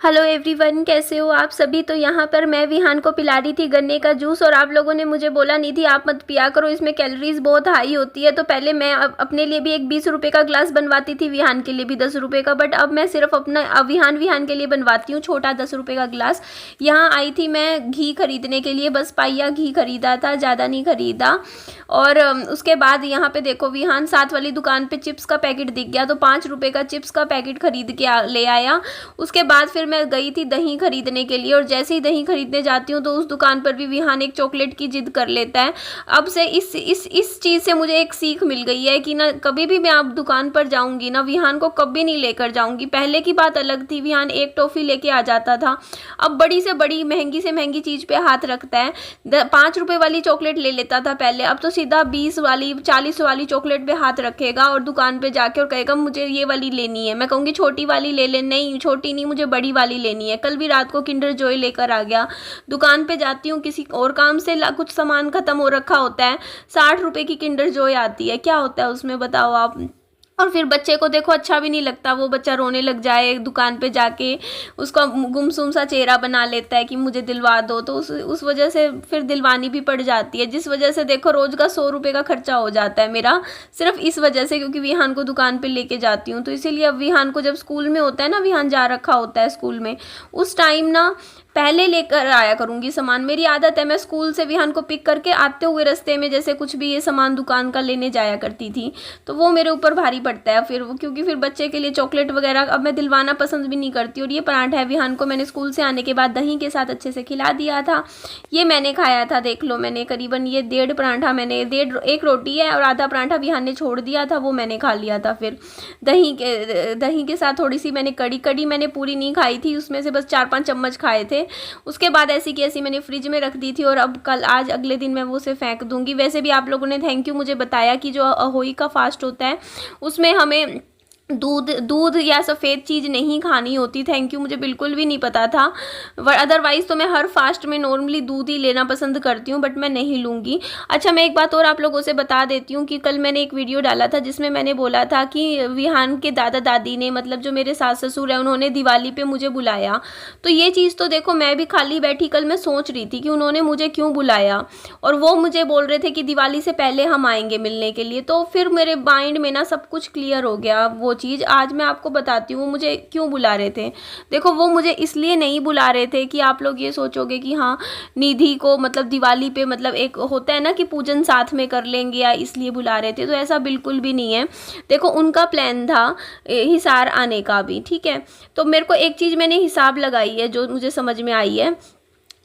Hello everyone, कैसे हो आप सभी। तो यहाँ पर मैं विहान को पिला रही थी गन्ने का जूस और आप लोगों ने मुझे बोला नहीं थी आप मत पिया करो, इसमें कैलोरीज बहुत हाई होती है। तो पहले मैं अपने लिए भी एक 20 रुपये का ग्लास बनवाती थी, विहान के लिए भी 10 रुपये का, बट अब मैं सिर्फ अपना विहान के लिए बनवाती हूँ छोटा 10 रुपये का ग्लास। यहाँ आई थी मैं घी खरीदने के लिए, बस पाइया घी खरीदा था, ज़्यादा नहीं खरीदा। और उसके बाद यहाँ पे देखो विहान साथ वाली दुकान पे चिप्स का पैकेट दिख गया, तो 5 रुपये का चिप्स का पैकेट खरीद के ले आया। उसके बाद फिर मैं गई थी दही खरीदने के लिए, और जैसे ही दही खरीदने जाती हूँ तो उस दुकान पर भी विहान एक चॉकलेट की जिद कर लेता है। अब से इस चीज़ से मुझे एक सीख मिल गई है कि ना कभी भी मैं आप दुकान पर जाऊँगी ना, विहान को कभी नहीं लेकर जाऊँगी। पहले की बात अलग थी, विहान एक टॉफ़ी लेके आ जाता था, अब बड़ी से बड़ी महंगी से महंगी चीज़ पे हाथ रखता है। 5 रुपये वाली चॉकलेट ले लेता था पहले, अब तो सीधा 20 वाली 40 वाली चॉकलेट पे हाथ रखेगा और दुकान पे जाके और कहेगा मुझे ये वाली लेनी है। मैं कहूँगी छोटी वाली ले ले, नहीं छोटी नहीं, मुझे बड़ी वाली लेनी है। कल भी रात को किंडर जॉय लेकर आ गया। दुकान पे जाती हूँ किसी और काम से, कुछ सामान खत्म हो रखा होता है, 60 रुपये की किंडर जॉय आती है, क्या होता है उसमें बताओ आप। और फिर बच्चे को देखो अच्छा भी नहीं लगता, वो बच्चा रोने लग जाए दुकान पे जाके, उसका गुमसुम सा चेहरा बना लेता है कि मुझे दिलवा दो, तो उस वजह से फिर दिलवानी भी पड़ जाती है, जिस वजह से देखो रोज़ का 100 रुपये का खर्चा हो जाता है मेरा, सिर्फ इस वजह से, क्योंकि विहान को दुकान पे लेके जाती हूँ। तो इसीलिए अब विहान को जब स्कूल में होता है ना, विहान जा रखा होता है स्कूल में, उस टाइम ना पहले लेकर आया करूँगी सामान। मेरी आदत है, मैं स्कूल से विहान को पिक करके आते हुए रास्ते में जैसे कुछ भी ये सामान दुकान का लेने जाया करती थी, तो वो मेरे ऊपर भारी पड़ता है फिर वो, क्योंकि फिर बच्चे के लिए चॉकलेट वगैरह अब मैं दिलवाना पसंद भी नहीं करती। और ये पराठा है, विहान को मैंने स्कूल से आने के बाद दही के साथ अच्छे से खिला दिया था, ये मैंने खाया था, देख लो मैंने करीबन ये 1.5 पराठा मैंने, एक रोटी है और आधा पराठा विहान ने छोड़ दिया था, वो मैंने खा लिया था। फिर दही के साथ थोड़ी सी मैंने कड़ी मैंने पूरी नहीं खाई थी, उसमें से बस 4-5 चम्मच खाए थे। उसके बाद ऐसी की ऐसी मैंने फ्रिज में रख दी थी, और अब आज अगले दिन मैं वो उसे फेंक दूंगी। वैसे भी आप लोगों ने थैंक यू मुझे बताया कि जो अहोई का फास्ट होता है उसमें हमें दूध या सफ़ेद चीज़ नहीं खानी होती। थैंक यू, मुझे बिल्कुल भी नहीं पता था। अदरवाइज़ तो मैं हर फास्ट में नॉर्मली दूध ही लेना पसंद करती हूँ, बट मैं नहीं लूँगी। अच्छा, मैं एक बात और आप लोगों से बता देती हूँ कि कल मैंने एक वीडियो डाला था जिसमें मैंने बोला था कि विहान के दादा दादी ने, मतलब जो मेरे सास ससुर हैं, उन्होंने दिवाली पे मुझे बुलाया। तो ये चीज़ तो देखो मैं भी खाली बैठी कल मैं सोच रही थी कि उन्होंने मुझे क्यों बुलाया, और वो मुझे बोल रहे थे कि दिवाली से पहले हम आएंगे मिलने के लिए। तो फिर मेरे माइंड में ना सब कुछ क्लियर हो गया। वो चीज़ आज मैं आपको बताती हूँ मुझे क्यों बुला रहे थे। देखो वो मुझे इसलिए नहीं बुला रहे थे कि आप लोग ये सोचोगे कि हाँ निधि को मतलब दिवाली पे मतलब एक होता है ना कि पूजन साथ में कर लेंगे या इसलिए बुला रहे थे, तो ऐसा बिल्कुल भी नहीं है। देखो उनका प्लान था हिसार आने का भी, ठीक है। तो मेरे को एक चीज़ मैंने हिसाब लगाई है जो मुझे समझ में आई है,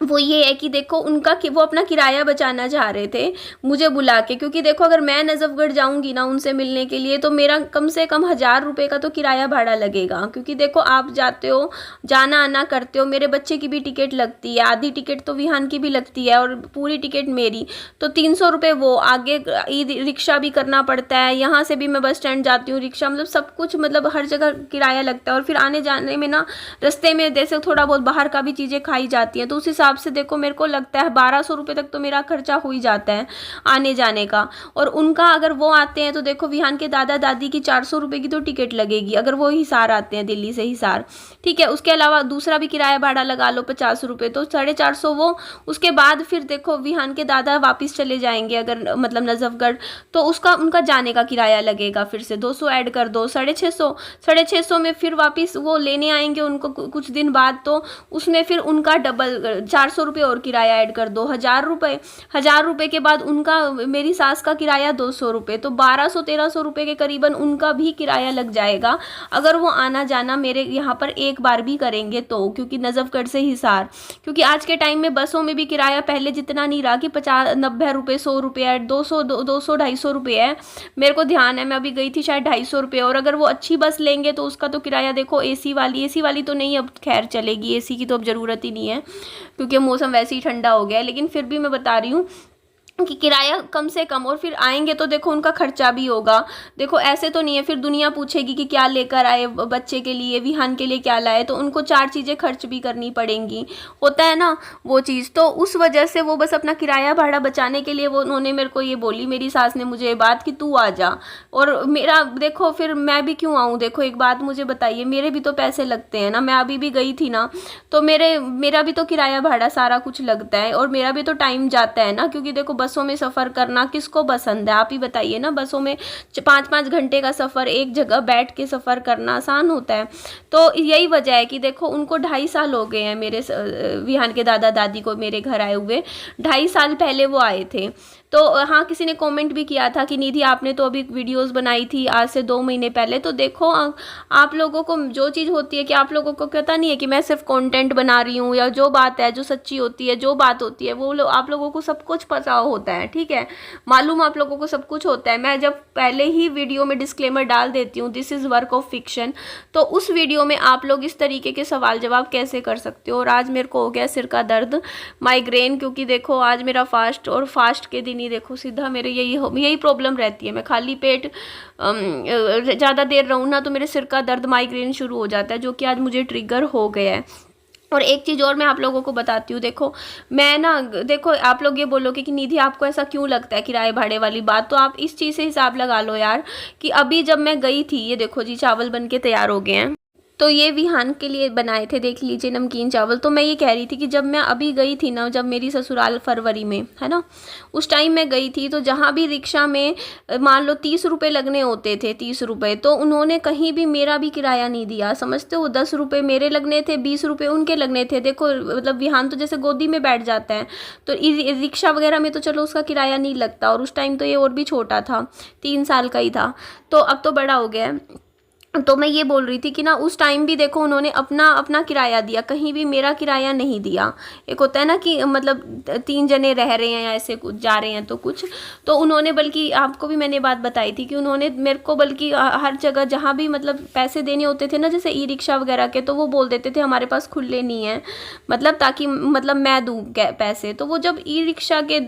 वो ये है कि देखो उनका कि वो अपना किराया बचाना चाह रहे थे मुझे बुला के, क्योंकि देखो अगर मैं नजफगढ़ जाऊंगी ना उनसे मिलने के लिए तो मेरा कम से कम 1000 रुपये का तो किराया भाड़ा लगेगा, क्योंकि देखो आप जाते हो जाना आना करते हो, मेरे बच्चे की भी टिकट लगती है, आधी टिकट तो विहान की भी लगती है और पूरी टिकट मेरी, तो 300 रुपये वो, आगे रिक्शा भी करना पड़ता है, यहाँ से भी मैं बस स्टैंड जाती हूँ रिक्शा, मतलब सब कुछ मतलब हर जगह किराया लगता है। और फिर आने जाने में ना रास्ते में जैसे थोड़ा बहुत बाहर का भी चीज़ें खाई जाती हैं, तो उस हिसाब से देखो मेरे को लगता है 1200 रुपये तक तो मेरा खर्चा हो ही जाता है आने जाने का। और उनका अगर वो आते हैं तो देखो विहान के दादा दादी की 400 रुपये की तो टिकट लगेगी अगर वो हिसार आते हैं, दिल्ली से हिसार, ठीक है। उसके अलावा दूसरा भी किराया भाड़ा लगा लो 50 रुपये, तो 450 वो। उसके बाद फिर देखो विहान के दादा वापस चले जाएंगे अगर मतलब नजफगढ़, तो उसका उनका जाने का किराया लगेगा फिर से 200 ऐड कर दो, 650 में फिर वापस वो लेने आएंगे उनको कुछ दिन बाद, तो उसमें फिर उनका डबल 400 रुपये और किराया ऐड कर दो, 1000 रुपये के बाद उनका मेरी सास का किराया 200 रुपये, तो 1200-1300 रुपये के करीबन उनका भी किराया लग जाएगा अगर वो आना जाना मेरे यहाँ पर एक बार भी करेंगे तो, क्योंकि नजफगढ़ से हिसार, क्योंकि आज के टाइम में बसों में भी किराया पहले जितना नहीं रहा कि 50-90 रुपये 100 रुपये 200-250 रुपये है। मेरे को ध्यान है मैं अभी गई थी शायद 250 रुपये, और अगर वो अच्छी बस लेंगे तो उसका तो किराया देखो एसी वाली तो नहीं, अब खैर चलेगी, एसी की तो अब ज़रूरत ही नहीं है क्योंकि मौसम वैसे ही ठंडा हो गया है, लेकिन फिर भी मैं बता रही हूँ कि किराया कम से कम, और फिर आएंगे तो देखो उनका खर्चा भी होगा। देखो ऐसे तो नहीं है फिर दुनिया पूछेगी कि क्या लेकर आए बच्चे के लिए, विहान के लिए क्या लाए, तो उनको 4 चीज़ें खर्च भी करनी पड़ेंगी, होता है ना वो चीज़। तो उस वजह से वो बस अपना किराया भाड़ा बचाने के लिए वो उन्होंने मेरे को ये बोली, मेरी सास ने मुझे ये बात कि तू आ जा। और मेरा देखो फिर मैं भी क्यों आऊँ, देखो एक बात मुझे बताइए, मेरे भी तो पैसे लगते हैं ना, मैं अभी भी गई थी ना, तो मेरा भी तो किराया भाड़ा सारा कुछ लगता है, और मेरा भी तो टाइम जाता है ना, क्योंकि देखो बसों में सफ़र करना किसको पसंद है, आप ही बताइए ना। बसों में 5-5 घंटे का सफ़र, एक जगह बैठ के सफ़र करना आसान होता है। तो यही वजह है कि देखो उनको 2.5 साल हो गए हैं मेरे विहान के दादा दादी को मेरे घर आए हुए, 2.5 साल पहले वो आए थे। तो हाँ, किसी ने कमेंट भी किया था कि निधि आपने तो अभी वीडियोस बनाई थी आज से 2 महीने पहले। तो देखो आप लोगों को जो चीज़ होती है कि आप लोगों को पता नहीं है कि मैं सिर्फ कंटेंट बना रही हूँ, या जो बात है जो सच्ची होती है, जो बात होती है वो आप लोगों को सब कुछ पता होता है, ठीक है, मालूम आप लोगों को सब कुछ होता है। मैं जब पहले ही वीडियो में डिस्क्लेमर डाल देती हूँ this is work of fiction, तो उस वीडियो में आप लोग इस तरीके के सवाल जवाब कैसे कर सकते हो। और आज मेरे को हो गया सिर का दर्द, माइग्रेन, क्योंकि देखो आज मेरा फास्ट, और फास्ट के दिन ही देखो सीधा मेरे यही प्रॉब्लम रहती है। मैं खाली पेट ज़्यादा देर रहूँ ना तो मेरे सिर का दर्द, माइग्रेन शुरू हो जाता है, जो कि आज मुझे ट्रिगर हो गया है। और एक चीज़ और मैं आप लोगों को बताती हूँ, देखो मैं ना, देखो आप लोग ये बोलोगे कि निधि आपको ऐसा क्यों लगता है किराए भाड़े वाली बात, तो आप इस चीज़ से हिसाब लगा लो यार कि अभी जब मैं गई थी, ये देखो जी चावल बन के तैयार हो गए हैं, तो ये विहान के लिए बनाए थे, देख लीजिए नमकीन चावल। तो मैं ये कह रही थी कि जब मैं अभी गई थी ना, जब मेरी ससुराल फरवरी में है ना, उस टाइम मैं गई थी, तो जहाँ भी रिक्शा में मान लो 30 रुपये लगने होते थे, 30 रुपये, तो उन्होंने कहीं भी मेरा भी किराया नहीं दिया, समझते हो। 10 रुपये मेरे लगने थे, 20 रुपये उनके लगने थे। देखो मतलब विहान तो जैसे गोदी में बैठ जाता है, तो रिक्शा वगैरह में तो चलो उसका किराया नहीं लगता, और उस टाइम तो ये और भी छोटा था, 3 साल का ही था, तो अब तो बड़ा हो गया है। तो मैं ये बोल रही थी कि ना उस टाइम भी देखो उन्होंने अपना अपना किराया दिया, कहीं भी मेरा किराया नहीं दिया। एक होता है ना कि मतलब 3 जने रह रहे हैं या ऐसे कुछ जा रहे हैं तो कुछ, तो उन्होंने, बल्कि आपको भी मैंने बात बताई थी कि उन्होंने मेरे को बल्कि हर जगह जहाँ भी मतलब पैसे देने होते थे ना, जैसे ई रिक्शा वगैरह के, तो वो बोल देते थे हमारे पास खुले नहीं है, मतलब ताकि मतलब मैं दूँ पैसे। तो वो जब ई रिक्शा के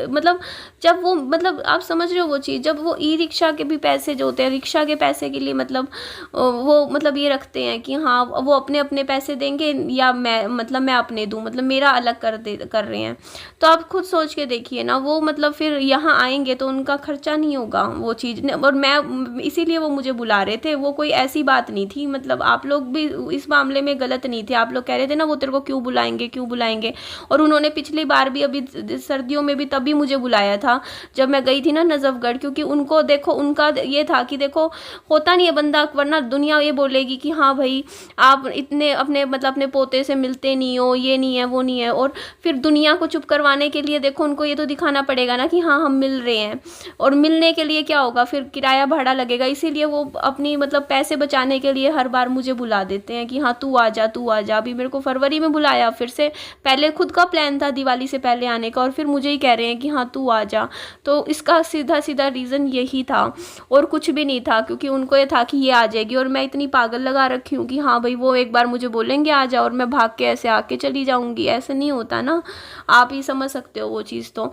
मतलब जब वो मतलब आप समझ रहे हो वो चीज़, जब वो ई रिक्शा के भी पैसे जो होते हैं, रिक्शा के पैसे के लिए मतलब वो मतलब ये रखते हैं कि हाँ वो अपने अपने पैसे देंगे या मैं अपने दूँ, मतलब मेरा अलग कर रहे हैं। तो आप खुद सोच के देखिए ना, वो मतलब फिर यहाँ आएंगे तो उनका खर्चा नहीं होगा वो चीज़। और मैं इसीलिए वो मुझे बुला रहे थे, वो कोई ऐसी बात नहीं थी, मतलब आप लोग भी इस मामले में गलत नहीं थे। आप लोग कह रहे थे ना वो तेरे को क्यों बुलाएंगे क्यों बुलाएंगे, और उन्होंने पिछली बार भी अभी सर्दियों में भी तभी मुझे बुलाया था जब मैं गई थी ना नजफगढ़, क्योंकि उनको देखो उनका ये था कि देखो होता नहीं है बंदा, वरना दुनिया ये बोलेगी कि हाँ भाई आप इतने अपने मतलब अपने पोते से मिलते नहीं हो, ये नहीं है वो नहीं है, और फिर दुनिया को चुप करवाने के लिए देखो उनको ये तो दिखाना पड़ेगा ना कि हाँ हम मिल रहे हैं। और मिलने के लिए क्या होगा, फिर किराया भाड़ा लगेगा, इसीलिए वो अपनी मतलब पैसे बचाने के लिए हर बार मुझे बुला देते हैं कि हाँ तू आ जा तू आ जा। अभी मेरे को फरवरी में बुलाया, फिर से पहले खुद का प्लान था दिवाली से पहले आने का, और फिर मुझे ही कह रहे हैं कि हाँ तू आ जा। तो इसका सीधा सीधा रीज़न यही था और कुछ भी नहीं था, क्योंकि उनको ये था कि ये आ जाएगी, और मैं इतनी पागल लगा रखी हूँ कि हाँ भाई वो एक बार मुझे बोलेंगे आ जाओ और मैं भाग के ऐसे आके चली जाऊँगी, ऐसे नहीं होता ना, आप ही समझ सकते हो वो चीज़। तो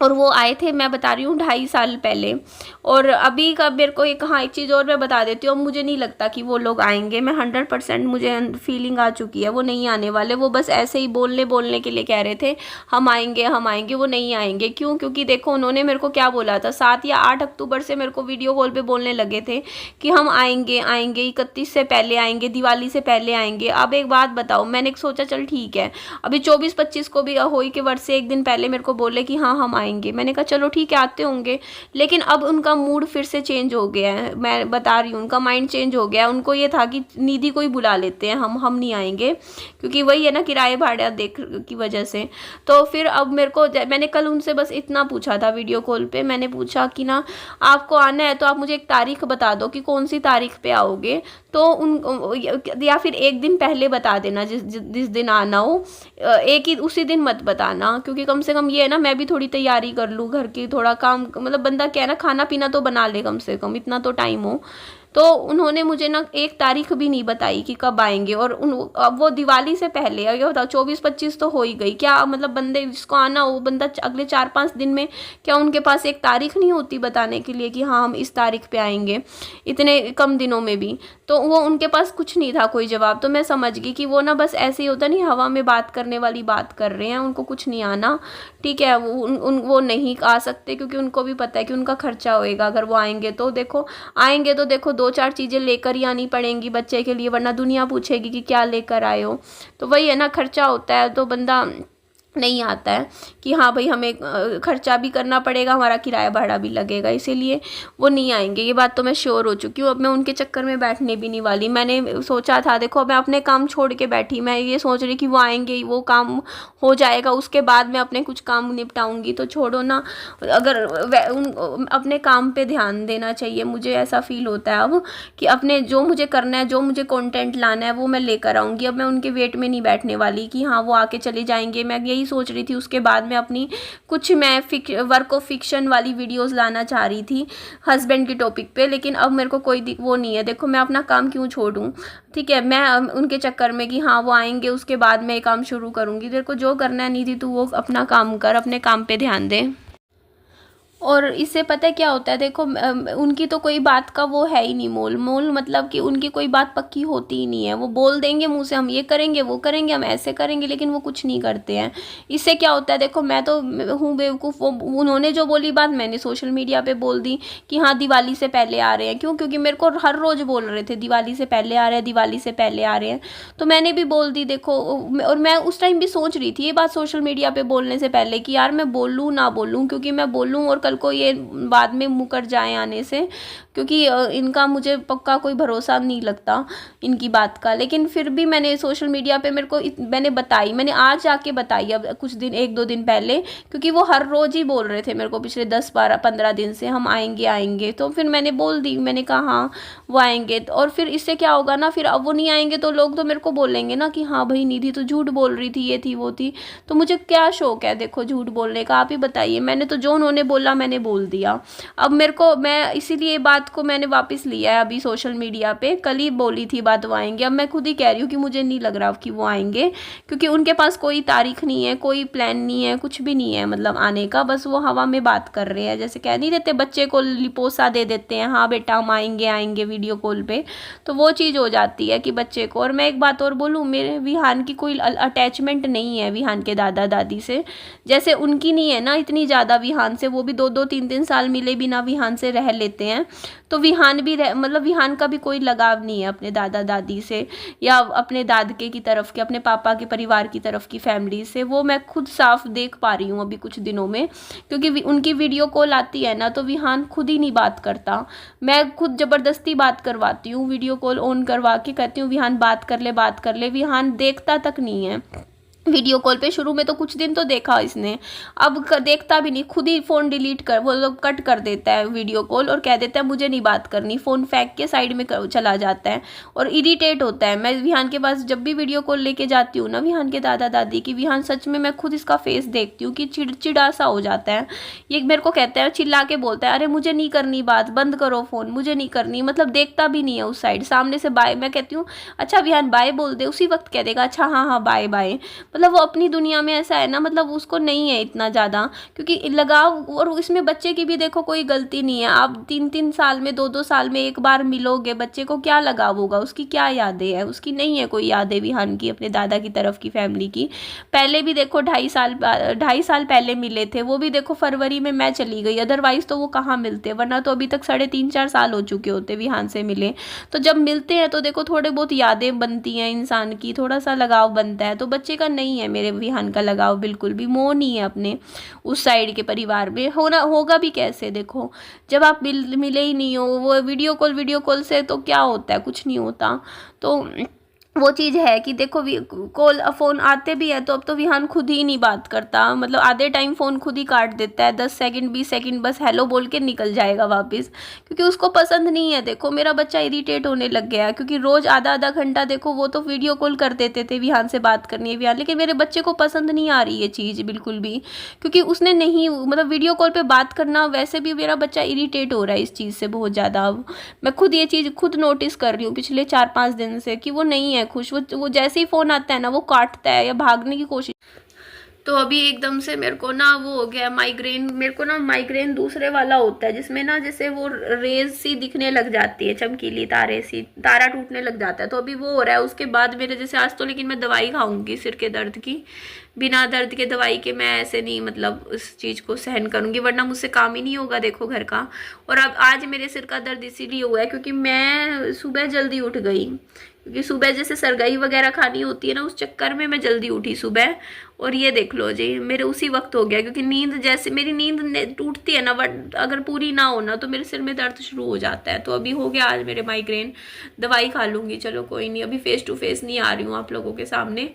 और वो आए थे, मैं बता रही हूँ 2.5 साल पहले। और अभी का मेरे को एक, हाँ एक चीज़ और मैं बता देती हूँ, मुझे नहीं लगता कि वो लोग आएंगे, मैं 100% मुझे फीलिंग आ चुकी है वो नहीं आने वाले। वो बस ऐसे ही बोलने के लिए कह रहे थे हम आएंगे, वो नहीं आएंगे। क्यों? क्योंकि देखो उन्होंने मेरे को क्या बोला था, 7 या 8 अक्टूबर से मेरे को वीडियो कॉल पर बोलने लगे थे कि हम आएंगे 31 से पहले आएंगे, दिवाली से पहले आएंगे। अब एक बात बताओ, मैंने सोचा चल ठीक है, अभी 24-25 को भी होली के वर्ष से एक दिन पहले मेरे को बोले कि हाँ हम आएंगे। मैंने कहा चलो ठीक है आते होंगे, लेकिन अब उनका मूड फिर से चेंज हो गया है, मैं बता रही हूँ उनका माइंड चेंज हो गया है। उनको ये था कि निधि को ही बुला लेते हैं, हम नहीं आएंगे, क्योंकि वही है ना किराए भाड़ा देख की वजह से। तो फिर अब मेरे को, मैंने कल उनसे बस इतना पूछा था वीडियो कॉल पे, मैंने पूछा कि ना आपको आना है तो आप मुझे एक तारीख बता दो कि कौन सी तारीख पे आओगे, तो उन या फिर एक दिन पहले बता देना जिस दिन आना हो, एक ही उसी दिन मत बताना, क्योंकि कम से कम ये है ना मैं भी थोड़ी तैयारी कर लूँ घर की, थोड़ा काम मतलब बंदा क्या है ना खाना पीना तो बना ले, कम से कम इतना तो टाइम हो। तो उन्होंने मुझे ना एक तारीख भी नहीं बताई कि कब आएंगे। और अब वो दिवाली से पहले, ये बताओ 24-25 तो हो ही गई, क्या मतलब बंदे जिसको आना वो बंदा अगले 4-5 दिन में, क्या उनके पास एक तारीख नहीं होती बताने के लिए कि हाँ हम इस तारीख पे आएंगे, इतने कम दिनों में भी। तो वो उनके पास कुछ नहीं था कोई जवाब। तो मैं समझ गई कि वो ना बस ऐसे ही होता नहीं, हवा में बात करने वाली बात कर रहे हैं, उनको कुछ नहीं आना। ठीक है, वो नहीं आ सकते क्योंकि उनको भी पता है कि उनका खर्चा होएगा अगर वो आएंगे तो। देखो 2-4 चीज़ें लेकर ही आनी पड़ेंगी बच्चे के लिए, वरना दुनिया पूछेगी कि क्या लेकर आए हो। तो वही है ना, खर्चा होता है तो बंदा नहीं आता है कि हाँ भाई हमें खर्चा भी करना पड़ेगा, हमारा किराया भाड़ा भी लगेगा, इसीलिए वो नहीं आएंगे। ये बात तो मैं श्योर हो चुकी हूँ। अब मैं उनके चक्कर में बैठने भी नहीं वाली। मैंने सोचा था, देखो मैं अपने काम छोड़ के बैठी, मैं ये सोच रही कि वो आएंगे, वो काम हो जाएगा, उसके बाद मैं अपने कुछ काम निपटाऊंगी। तो छोड़ो ना, अगर अपने काम पे ध्यान देना चाहिए, मुझे ऐसा फील होता है अब कि अपने जो मुझे करना है, जो मुझे कंटेंट लाना है वो मैं लेकर आऊँगी। अब मैं उनके वेट में नहीं बैठने वाली कि हाँ वो आके चले जाएंगे। मैं यही सोच रही थी। उसके बाद में अपनी कुछ मैं वर्क ऑफ फिक्शन वाली वीडियोस लाना चाह रही थी हस्बैंड के टॉपिक पे, लेकिन अब मेरे को कोई वो नहीं है। देखो मैं अपना काम क्यों छोड़ूं, ठीक है, मैं उनके चक्कर में कि हाँ वो आएंगे उसके बाद मैं काम शुरू करूँगी। तेरे को जो करना है निधि, तू वो अपना काम कर, अपने काम पे ध्यान दे। और इससे पता है क्या होता है, देखो उनकी तो कोई बात का वो है ही नहीं, मोल मतलब कि उनकी कोई बात पक्की होती ही नहीं है। वो बोल देंगे मुंह से हम ये करेंगे वो करेंगे हम ऐसे करेंगे, लेकिन वो कुछ नहीं करते हैं। इससे क्या होता है, देखो मैं तो हूँ बेवकूफ़, वो उन्होंने जो बोली बात मैंने सोशल मीडिया पे बोल दी कि हाँ दिवाली से पहले आ रहे हैं। क्यों? क्योंकि मेरे को हर रोज़ बोल रहे थे दिवाली से पहले आ रहे हैं, दिवाली से पहले आ रहे हैं, तो मैंने भी बोल दी। देखो और मैं उस टाइम भी सोच रही थी ये बात सोशल मीडिया पे बोलने से पहले कि यार मैं बोलूँ ना बोलूँ, क्योंकि मैं बोलूँ और कल को ये बाद में मुकर जाए आने से, क्योंकि इनका मुझे पक्का कोई भरोसा नहीं लगता इनकी बात का। लेकिन फिर भी मैंने सोशल मीडिया पे मैंने बताई, मैंने आज आके बताई अब कुछ दिन 1-2 दिन पहले, क्योंकि वो हर रोज़ ही बोल रहे थे मेरे को पिछले 10-12-15 दिन से हम आएंगे आएंगे। तो फिर मैंने बोल दी, मैंने कहा हाँ वो आएंगे। और फिर इससे क्या होगा ना, फिर अब वो नहीं आएंगे तो लोग तो मेरे को बोलेंगे ना कि हाँ भाई निधि तो झूठ बोल रही थी, ये थी वो थी। तो मुझे क्या शौक है देखो झूठ बोलने का, आप ही बताइए। मैंने तो जो उन्होंने बोला मैंने बोल दिया। अब मैं इसीलिए बात को मैंने वापस लिया है अभी सोशल मीडिया पे। कल ही बोली थी बात वो आएंगे, अब मैं खुद ही कह रही हूँ कि मुझे नहीं लग रहा कि वो आएंगे, क्योंकि उनके पास कोई तारीख नहीं है, कोई प्लान नहीं है, कुछ भी नहीं है मतलब आने का। बस वो हवा में बात कर रहे हैं, जैसे कह नहीं देते बच्चे को लिपोसा दे देते हैं, हाँ बेटा हम आएंगे आएंगे वीडियो कॉल पे, तो वो चीज़ हो जाती है कि बच्चे को। और मैं एक बात और बोलूँ, मेरे विहान की कोई अटैचमेंट नहीं है विहान के दादा दादी से, जैसे उनकी नहीं है ना इतनी ज़्यादा विहान से। वो भी 2-2 3-3 साल मिले बिना विहान से रह लेते हैं, तो विहान भी मतलब विहान का भी कोई लगाव नहीं है अपने दादा दादी से या अपने दादके की तरफ के, अपने पापा के परिवार की तरफ की फैमिली से। वो मैं खुद साफ देख पा रही हूँ अभी कुछ दिनों में, क्योंकि उनकी वीडियो कॉल आती है ना तो विहान खुद ही नहीं बात करता। मैं खुद ज़बरदस्ती बात करवाती हूँ, वीडियो कॉल ऑन करवा के कहती हूँ विहान बात कर ले बात कर ले। विहान देखता तक नहीं है वीडियो कॉल पे। शुरू में तो कुछ दिन तो देखा इसने, अब देखता भी नहीं, खुद ही फ़ोन डिलीट कर वो लोग कट कर देता है वीडियो कॉल और कह देता है मुझे नहीं बात करनी, फ़ोन फेंक के साइड में चला जाता है और इरिटेट होता है। मैं विहान के पास जब भी वीडियो कॉल लेके जाती हूँ ना विहान के दादा दादी की, विहान सच में मैं खुद इसका फेस देखती हूँ कि चिड़चिड़ा सा हो जाता है। ये मेरे को कहता है, चिल्ला के बोलता है अरे मुझे नहीं करनी बात, बंद करो फ़ोन, मुझे नहीं करनी। मतलब देखता भी नहीं है उस साइड, सामने से बाय। मैं कहती हूँ अच्छा विहान बाय बोल दे, उसी वक्त कह देगा अच्छा हाँ हाँ बाय बाय। मतलब वो अपनी दुनिया में ऐसा है ना, मतलब उसको नहीं है इतना ज़्यादा क्योंकि लगाव। और इसमें बच्चे की भी देखो कोई गलती नहीं है। आप 3-3 साल में 2-2 साल में एक बार मिलोगे, बच्चे को क्या लगाव होगा, उसकी क्या यादें हैं, उसकी नहीं है कोई यादें विहान की अपने दादा की तरफ की फैमिली की। पहले भी देखो 2.5 साल पहले मिले थे, वो भी देखो फरवरी में मैं चली गई, अदरवाइज तो वो कहाँ मिलते, वरना तो अभी तक 3.5-4 साल हो चुके होते विहान से मिले। तो जब मिलते हैं तो देखो थोड़े बहुत यादें बनती हैं इंसान की, थोड़ा सा लगाव बनता है। तो बच्चे का नहीं है मेरे विहान का लगाव, बिल्कुल भी मोह नहीं है अपने उस साइड के परिवार में। होगा भी कैसे, देखो जब आप मिले ही नहीं हो। वो वीडियो कॉल से तो क्या होता है, कुछ नहीं होता। तो वो चीज़ है कि देखो कॉल फ़ोन आते भी है तो अब तो विहान खुद ही नहीं बात करता, मतलब आधे टाइम फ़ोन खुद ही काट देता है, 10 सेकंड 20 सेकंड बस हेलो बोल के निकल जाएगा वापस, क्योंकि उसको पसंद नहीं है। देखो मेरा बच्चा इरिटेट होने लग गया है, क्योंकि रोज़ आधा आधा घंटा देखो वो तो वीडियो कॉल कर देते थे विहान से बात करनी है विहान, लेकिन मेरे बच्चे को पसंद नहीं आ रही ये चीज़ बिल्कुल भी, क्योंकि उसने नहीं मतलब वीडियो कॉल पर बात करना, वैसे भी मेरा बच्चा इरीटेट हो रहा है इस चीज़ से बहुत ज़्यादा। अब मैं खुद ये चीज़ खुद नोटिस कर रही हूँ पिछले 4-5 दिन से कि वो नहीं है खुश, वो जैसे ही फ़ोन आता है ना वो काटता है या भागने की कोशिश। तो अभी एकदम से मेरे को ना वो हो गया माइग्रेन, मेरे को ना माइग्रेन दूसरे वाला होता है जिसमें ना जैसे वो रेज सी दिखने लग जाती है, चमकीली तारे सी, तारा टूटने लग जाता है, तो अभी वो हो रहा है। उसके बाद मेरे जैसे आज तो लेकिन मैं दवाई खाऊंगी सिर के दर्द की, बिना दर्द के दवाई के मैं ऐसे नहीं मतलब उस चीज़ को सहन करूंगी, वरना मुझसे काम ही नहीं होगा देखो घर का। और अब आज मेरे सिर का दर्द इसीलिए हुआ है क्योंकि मैं सुबह जल्दी उठ गई, क्योंकि सुबह जैसे सरगई वगैरह खानी होती है ना, उस चक्कर में मैं जल्दी उठी सुबह। और ये देख लो जी मेरे उसी वक्त हो गया, क्योंकि नींद जैसे मेरी नींद टूटती है ना, बट अगर पूरी ना हो ना तो मेरे सिर में दर्द शुरू हो जाता है। तो अभी हो गया आज मेरे माइग्रेन, दवाई खा लूँगी, चलो कोई नहीं, अभी फेस टू फेस नहीं आ रही हूँ आप लोगों के सामने,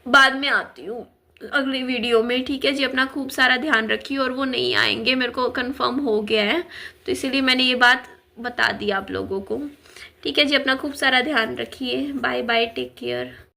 बाद में आती हूँ अगली वीडियो में। ठीक है जी, अपना खूब सारा ध्यान रखिए, और वो नहीं आएंगे मेरे को कंफर्म हो गया है, तो इसीलिए मैंने ये बात बता दी आप लोगों को। ठीक है जी, अपना खूब सारा ध्यान रखिए, बाय बाय, टेक केयर।